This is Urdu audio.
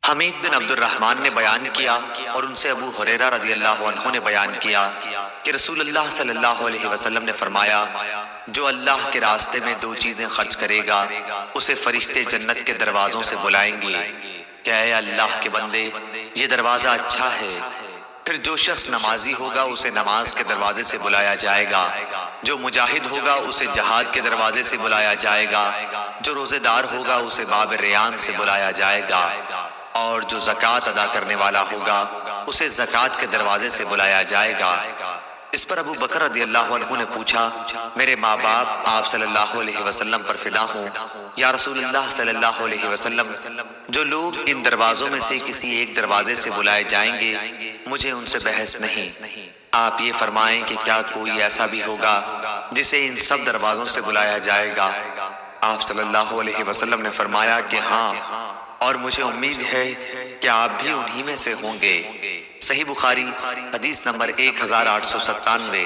حمید بن عبد الرحمن نے بیان کیا اور ان سے ابو ہریرہ رضی اللہ عنہ نے بیان کیا کہ رسول اللہ صلی اللہ علیہ وسلم نے فرمایا، جو اللہ کے راستے میں دو چیزیں خرچ کرے گا اسے فرشتے جنت کے دروازوں سے بلائیں گے کہ اے اللہ کے بندے، یہ دروازہ اچھا ہے۔ پھر جو شخص نمازی ہوگا اسے نماز کے دروازے سے بلایا جائے گا، جو مجاہد ہوگا اسے جہاد کے دروازے سے بلایا جائے گا، جو روزے دار ہوگا اسے باب ریان سے بلایا جائے گا، اور جو زکوٰۃ ادا کرنے والا ہوگا اسے زکوٰۃ کے دروازے سے بلایا جائے گا۔ اس پر ابو بکر رضی اللہ عنہ نے پوچھا، میرے ماں باپ آپ صلی اللہ علیہ وسلم پر فدا ہوں، یا رسول اللہ صلی اللہ علیہ وسلم، جو لوگ ان دروازوں میں سے کسی ایک دروازے سے بلائے جائیں گے مجھے ان سے بحث نہیں، آپ یہ فرمائیں کہ کیا کوئی ایسا بھی ہوگا جسے ان سب دروازوں سے بلایا جائے گا؟ آپ صلی اللہ علیہ وسلم نے فرمایا کہ ہاں، اور مجھے امید ہے کہ آپ بھی انہی میں سے ہوں گے۔ صحیح بخاری حدیث نمبر 1897۔